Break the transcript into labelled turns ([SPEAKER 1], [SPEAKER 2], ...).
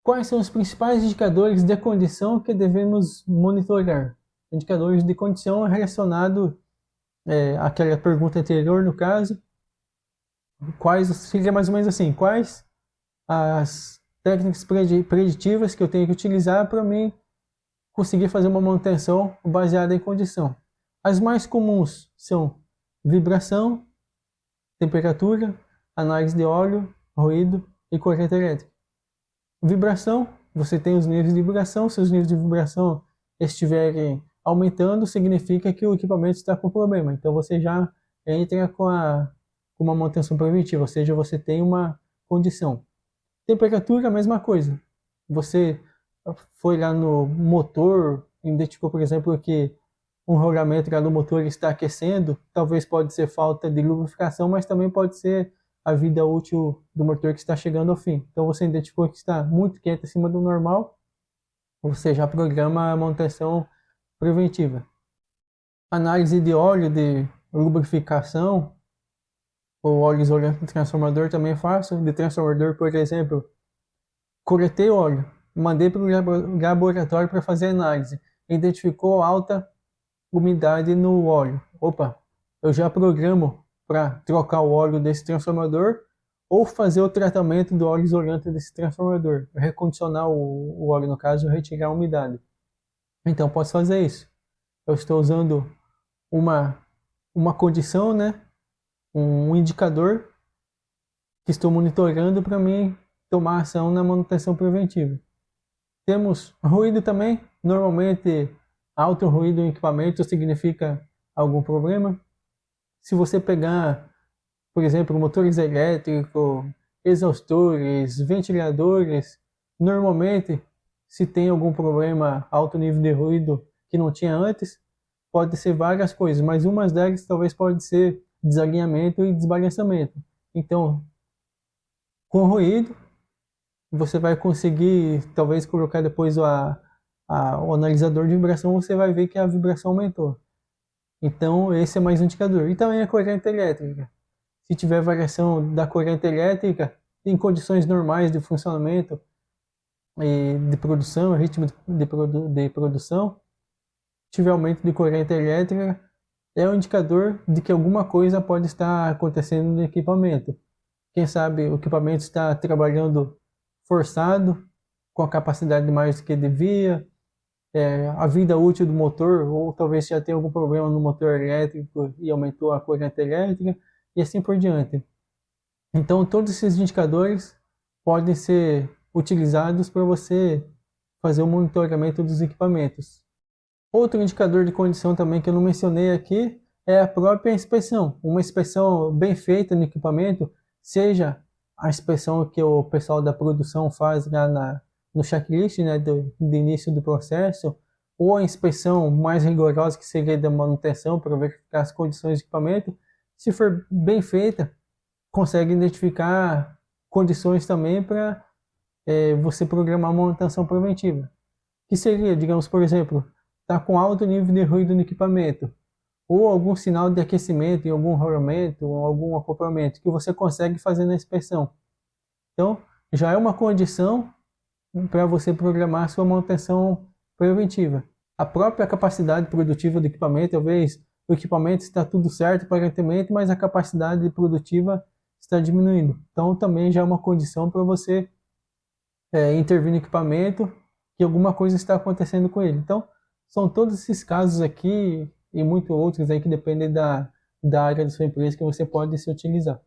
[SPEAKER 1] Quais são os principais indicadores de condição que devemos monitorar? Indicadores de condição relacionado àquela pergunta anterior, no caso, quais seria mais ou menos assim, quais as técnicas preditivas que eu tenho que utilizar para mim conseguir fazer uma manutenção baseada em condição. As mais comuns são vibração, temperatura, análise de óleo, ruído e corrente elétrica. Vibração, você tem os níveis de vibração. Se os níveis de vibração estiverem aumentando, significa que o equipamento está com problema. Então você já entra com uma manutenção preventiva, ou seja, você tem uma condição. Temperatura, a mesma coisa. Você foi lá no motor, identificou, por exemplo, que um rolamento lá do motor está aquecendo, talvez pode ser falta de lubrificação, mas também pode ser a vida útil do motor que está chegando ao fim. Então você identificou que está muito quente acima do normal, você já programa a manutenção preventiva. Análise de óleo de lubrificação, o óleo isolante do transformador também é fácil. De transformador, por exemplo, coletei óleo, mandei para o laboratório para fazer análise, identificou alta umidade no óleo. Opa, eu já programo para trocar o óleo desse transformador ou fazer o tratamento do óleo isolante desse transformador, recondicionar o óleo, no caso, retirar a umidade. Então posso fazer isso. Eu estou usando uma condição, né? Um indicador que estou monitorando para mim tomar ação na manutenção preventiva. Temos ruído também. Normalmente, alto ruído em equipamento significa algum problema. Se você pegar, por exemplo, motores elétricos, exaustores, ventiladores, normalmente, se tem algum problema, alto nível de ruído que não tinha antes, pode ser várias coisas, mas uma delas talvez pode ser desalinhamento e desbalanceamento. Então, com ruído, você vai conseguir, talvez, colocar depois o analisador de vibração, você vai ver que a vibração aumentou. Então, esse é mais um indicador. E também a corrente elétrica. Se tiver variação da corrente elétrica, em condições normais de funcionamento e de produção, ritmo de produção, tiver aumento de corrente elétrica, é um indicador de que alguma coisa pode estar acontecendo no equipamento. Quem sabe o equipamento está trabalhando forçado, com a capacidade mais do que devia, a vida útil do motor, ou talvez já tenha algum problema no motor elétrico e aumentou a corrente elétrica, e assim por diante. Então todos esses indicadores podem ser utilizados para você fazer o monitoramento dos equipamentos. Outro indicador de condição também que eu não mencionei aqui é a própria inspeção. Uma inspeção bem feita no equipamento, seja a inspeção que o pessoal da produção faz lá no checklist, né, do início do processo, ou a inspeção mais rigorosa que seria da manutenção para verificar as condições do equipamento, se for bem feita, consegue identificar condições também para você programar uma manutenção preventiva. Que seria, digamos, por exemplo, está com alto nível de ruído no equipamento, ou algum sinal de aquecimento em algum rolamento ou algum acoplamento que você consegue fazer na inspeção. Então, já é uma condição para você programar sua manutenção preventiva. A própria capacidade produtiva do equipamento, talvez o equipamento está tudo certo aparentemente, mas a capacidade produtiva está diminuindo. Então, também já é uma condição para você intervir no equipamento que alguma coisa está acontecendo com ele. Então, são todos esses casos aqui e muitos outros aí que dependem da área da sua empresa que você pode se utilizar.